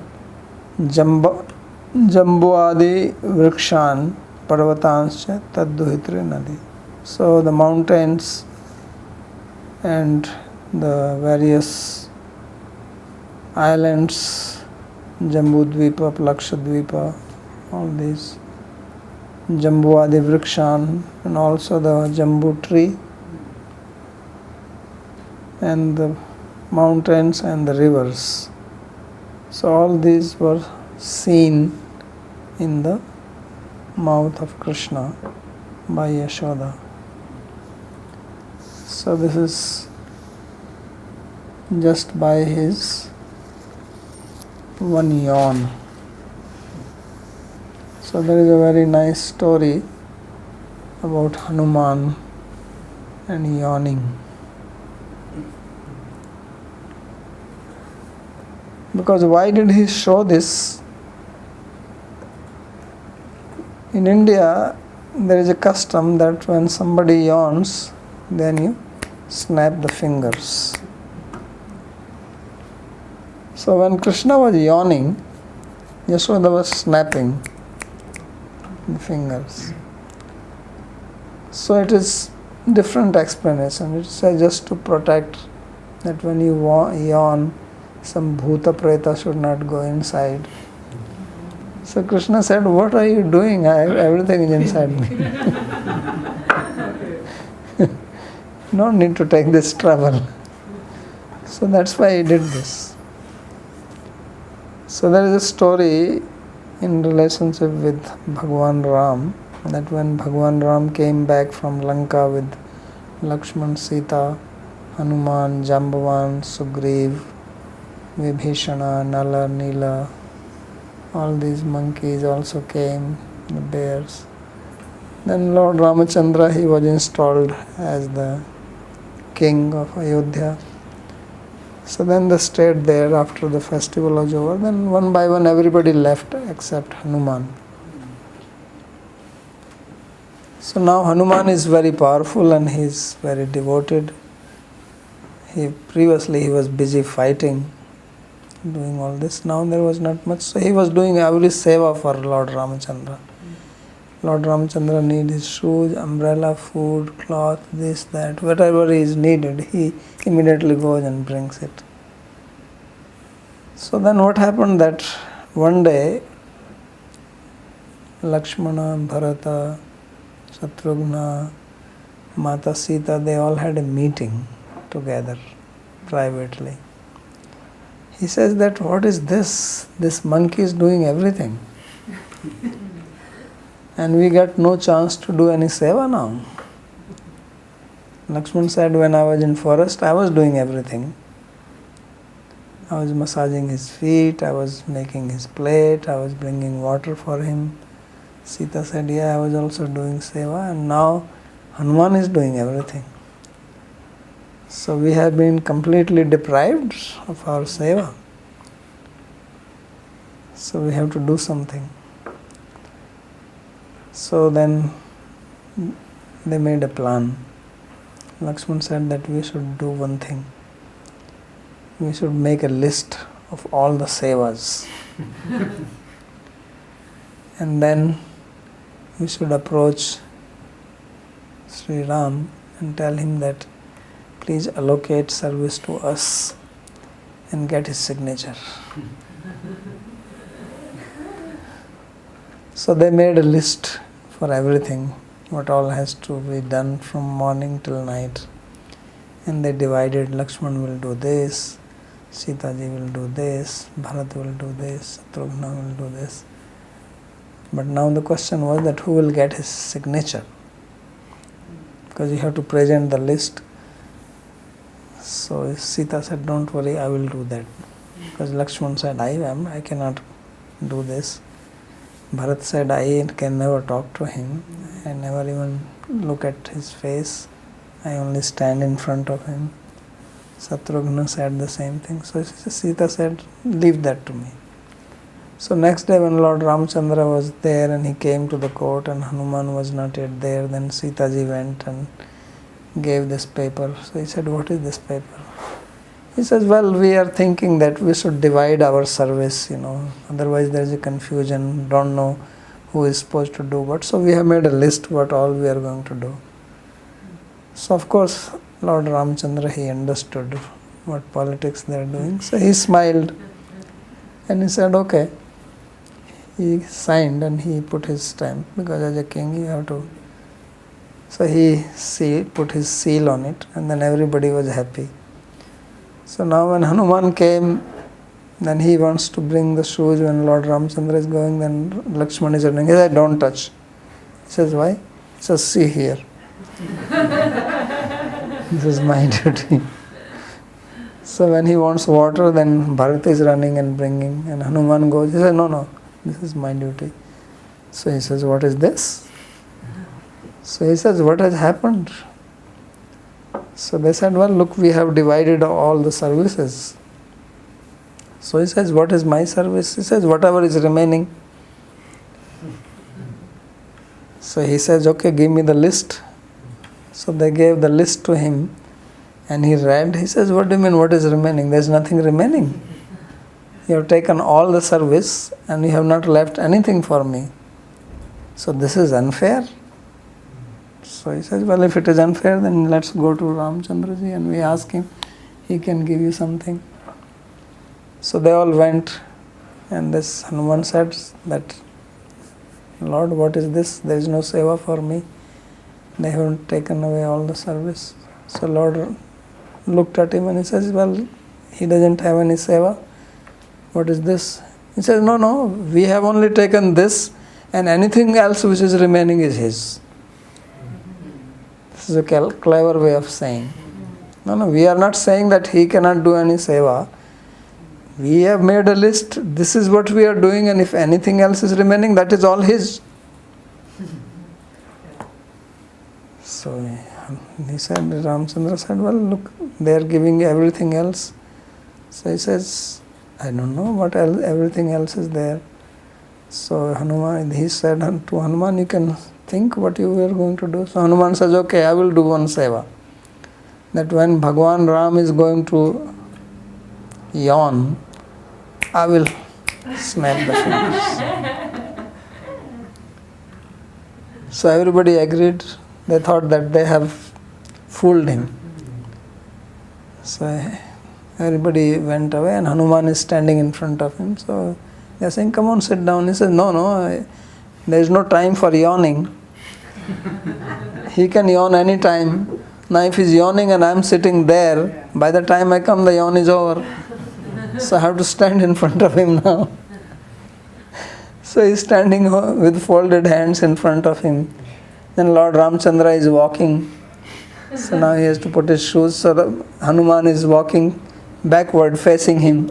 Jambuadi, Vrikshan, Parvatanscha, Tadduhitri Nadi. So the mountains and the various islands, Jambudvipa, Plakshadvipa, all these, Jambuadi Vrikshan, and also the Jambu tree, and the mountains and the rivers. So all these were seen in the mouth of Krishna by Yashoda. So this is just by his one yawn. So there is a very nice story about Hanuman and yawning. Because why did he show this? In India, there is a custom that when somebody yawns, then you snap the fingers. So when Krishna was yawning, Yashoda was snapping the fingers. So it is different explanation. It's just to protect that when you yawn, some bhuta preta should not go inside. So Krishna said, what are you doing? Everything is inside me. No need to take this trouble. So that's why he did this. So there is a story in relationship with Bhagwan Ram, that when Bhagwan Ram came back from Lanka with Lakshman, Sita, Hanuman, Jambavan, Sugriv, Vibhishana, Nala, Nila, all these monkeys also came, the bears. Then Lord Ramachandra, he was installed as the king of Ayodhya. So then they stayed there after the festival was over. Then one by one everybody left except Hanuman. So now Hanuman is very powerful and he is very devoted. Previously he was busy fighting, doing all this. Now there was not much. So he was doing every seva for Lord Ramachandra. Lord Ramachandra needs his shoes, umbrella, food, cloth, this, that, whatever is needed, he immediately goes and brings it. So then what happened that one day, Lakshmana, Bharata, Shatrughna, Mata Sita, they all had a meeting together privately. He says that, what is this? This monkey is doing everything. And we get no chance to do any seva now. Lakshman said, when I was in forest, I was doing everything. I was massaging his feet, I was making his plate, I was bringing water for him. Sita said, yeah, I was also doing seva, and now Hanuman is doing everything. So we have been completely deprived of our seva. So we have to do something. So then they made a plan. Lakshman said that we should do one thing. We should make a list of all the sevas. And then we should approach Sri Ram and tell him that please allocate service to us and get his signature. So they made a list for everything, what all has to be done from morning till night. And they divided, Lakshman will do this, Sita ji will do this, Bharat will do this, Satrughna will do this. But now the question was that who will get his signature? Because you have to present the list. So Sita said, don't worry, I will do that. Because Lakshman said, I cannot do this. Bharat said, I can never talk to him. I never even look at his face. I only stand in front of him. Satrughna said the same thing. So Sita said, leave that to me. So next day when Lord Ramchandra was there and he came to the court and Hanuman was not yet there, then Sita ji went and gave this paper. So he said, what is this paper? He says, well, we are thinking that we should divide our service, otherwise there is a confusion, don't know who is supposed to do what. So we have made a list what all we are going to do. So of course, Lord Ramchandra, he understood what politics they are doing. So he smiled and he said, okay. He signed and he put his stamp, because as a king you have to. So he put his seal on it, and then everybody was happy. So now when Hanuman came, then he wants to bring the shoes. When Lord Ramchandra is going, then Lakshman is running. He said, don't touch. He says, why? He says, see here. This is my duty. So when he wants water, then Bharat is running and bringing, and Hanuman goes. He says, no, this is my duty. So he says, what is this? So he says, what has happened? So they said, well, look, we have divided all the services. So he says, what is my service? He says, whatever is remaining. So he says, okay, give me the list. So they gave the list to him and he read. He says, what do you mean, what is remaining? There is nothing remaining. You have taken all the service and you have not left anything for me. So this is unfair. So he says, well, if it is unfair, then let's go to Ramchandra ji and we ask him, he can give you something. So they all went, and this Hanuman said that, Lord, what is this? There is no seva for me. They haven't taken away all the service. So Lord looked at him and he says, well, he doesn't have any seva. What is this? He says, no, we have only taken this, and anything else which is remaining is his. This is a clever way of saying. No, we are not saying that he cannot do any seva. We have made a list, this is what we are doing, and if anything else is remaining, that is all his. So he said, Ramchandra said, well, look, they are giving everything else. So he says, I don't know what else, everything else is there. So Hanuman, he said to Hanuman, you can think what you are going to do. So Hanuman says, okay, I will do one seva. That when Bhagwan Ram is going to yawn, I will snap the fingers. So everybody agreed. They thought that they have fooled him. So everybody went away and Hanuman is standing in front of him. So they are saying, come on, sit down. He says, no, there is no time for yawning. He can yawn any time. Now if he is yawning and I am sitting there, by the time I come, the yawn is over. So I have to stand in front of him now. So he is standing with folded hands in front of him. Then Lord Ramchandra is walking. So now he has to put his shoes. So Hanuman is walking backward, facing him.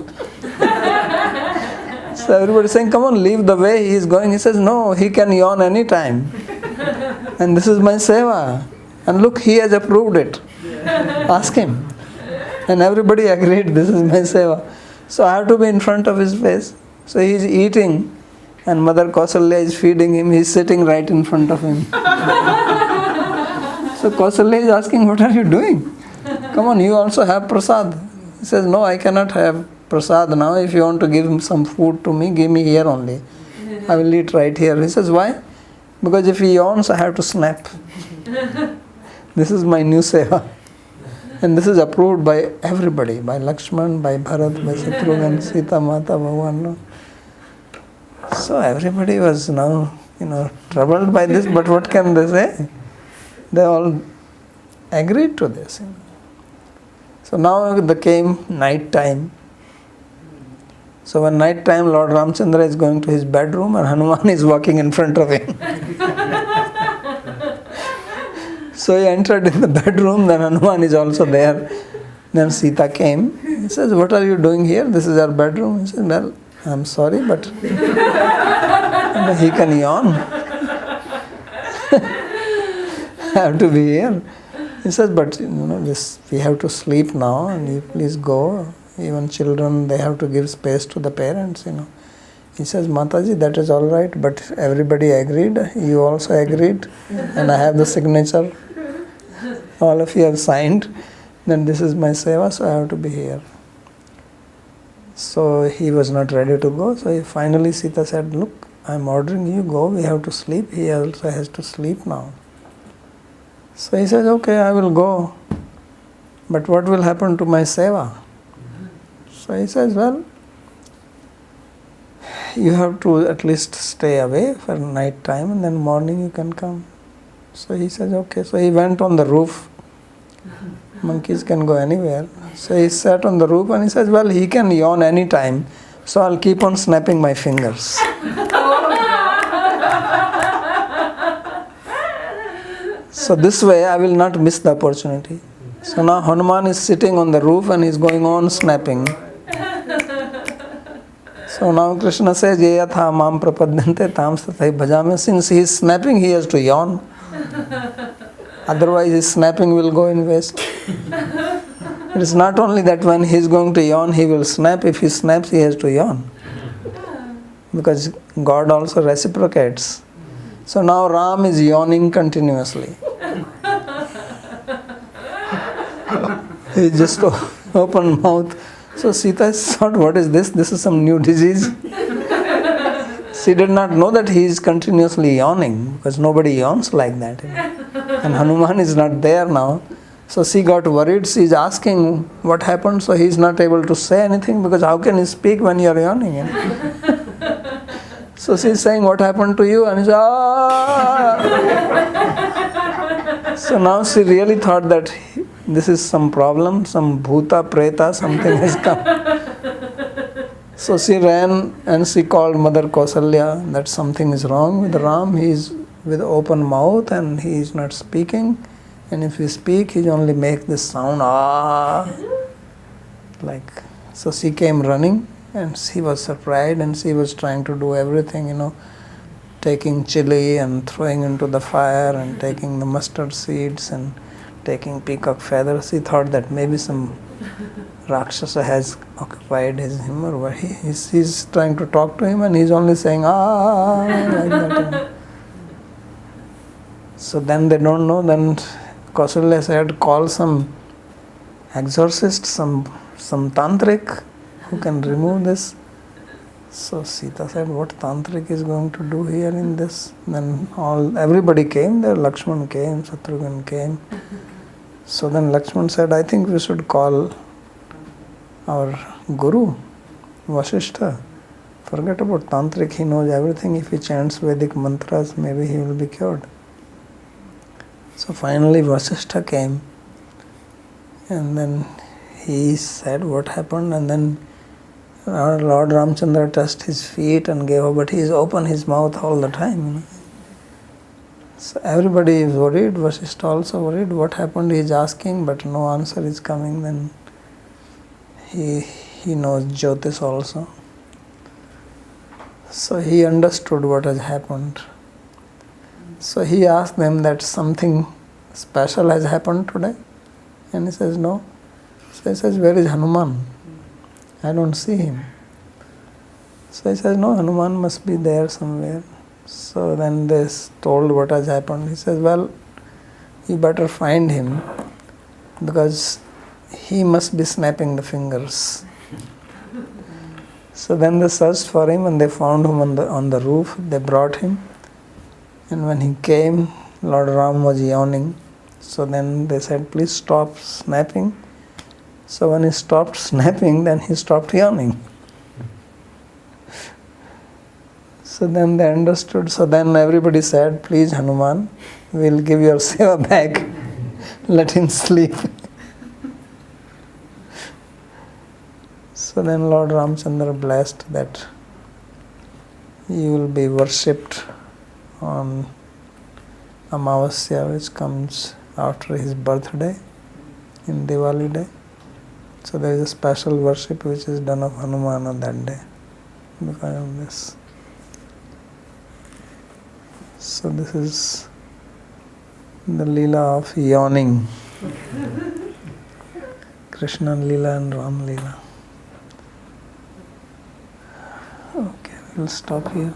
So everybody is saying, come on, leave the way he is going. He says, no, he can yawn any time. And this is my seva. And look, he has approved it. Ask him. And everybody agreed, this is my seva. So I have to be in front of his face. So he is eating and Mother Kausalya is feeding him. He is sitting right in front of him. So Kausalya is asking, what are you doing? Come on, you also have prasad. He says, no, I cannot have prasad now. If you want to give him some food to me, give me here only. I will eat right here. He says, why? Because if he yawns, I have to snap. This is my new seva. And this is approved by everybody, by Lakshman, by Bharat, by Shatrughan, Sita Mata, Bhagavan. So everybody was now, troubled by this, but what can they say? They all agreed to this. So now there came night time. So when night time, Lord Ramchandra is going to his bedroom and Hanuman is walking in front of him. So he entered in the bedroom, then Hanuman is also there. Then Sita came. He says, "What are you doing here? This is our bedroom." He said, "Well, I'm sorry, but he can yawn. I have to be here." He says, "But we have to sleep now, and you please go. Even children, they have to give space to the parents, He says, "Mataji, that is all right, but everybody agreed. You also agreed, and I have the signature. All of you have signed. Then this is my seva, so I have to be here." So he was not ready to go. So finally Sita said, "Look, I'm ordering you, go. We have to sleep. He also has to sleep now." So he says, "Okay, I will go. But what will happen to my seva?" So he says, "Well, you have to at least stay away for night time, and then morning you can come." So he says, "Okay." So he went on the roof. Monkeys can go anywhere. So he sat on the roof and he says, "Well, he can yawn any time, so I'll keep on snapping my fingers." So this way I will not miss the opportunity. So now Hanuman is sitting on the roof and he's going on snapping. So now Krishna says, "Ye yatha mam prapadyante tam tathai bhajame." Since he is snapping, he has to yawn. Otherwise his snapping will go in waste. It is not only that when he is going to yawn, he will snap. If he snaps, he has to yawn. Because God also reciprocates. So now Ram is yawning continuously. He just open mouth. So Sita thought, "What is this? This is some new disease." She did not know that he is continuously yawning, because nobody yawns like that. And Hanuman is not there now. So she got worried. She is asking what happened. So he is not able to say anything, because how can he speak when you are yawning? So she is saying, "What happened to you?" And he says, "Ah!" So now she really thought that this is some problem, some bhuta, preta, something has come. So she ran and she called Mother Kausalya that something is wrong with Ram. He is with open mouth and he is not speaking. And if he speak, he only make this sound, "Ah!" So she came running and she was surprised and she was trying to do everything, taking chili and throwing into the fire and taking the mustard seeds and taking peacock feathers. He thought that maybe some Rakshasa has occupied him, or what. He's trying to talk to him and he's only saying, "Ah," like that. So then they don't know. Then Kausalya said, "Call some exorcist, some tantric who can remove this." So Sita said, "What tantric is going to do here in this?" Then everybody came there. Lakshman came, Shatrughan came. So then Lakshman said, "I think we should call our guru, Vasishtha. Forget about tantric, he knows everything. If he chants Vedic mantras, maybe he will be cured." So finally Vasishtha came, and then he said what happened, and then our Lord Ramchandra touched his feet and gave up, but he is open his mouth all the time. So everybody is worried. Vasishtha also worried. What happened? He is asking, but no answer is coming. Then he knows Jyotish also. So he understood what has happened. So he asked them that something special has happened today. And he says, "No." So he says, "Where is Hanuman? I don't see him." So he says, "No, Hanuman must be there somewhere." So then they told what has happened. He says, "Well, you better find him, because he must be snapping the fingers." So then they searched for him and they found him on the roof. They brought him. And when he came, Lord Ram was yawning. So then they said, please stop snapping. So when he stopped snapping, then he stopped yawning. So then they understood. So then everybody said, please Hanuman, we'll give your seva back. Let him sleep. So then Lord Ramchandra blessed that you will be worshipped on Amavasya, which comes after his birthday, in Diwali day. So there is a special worship which is done of Hanuman on that day because of this. So this is the Leela of yawning. Krishna Leela and Ram Leela. Okay, we'll stop here.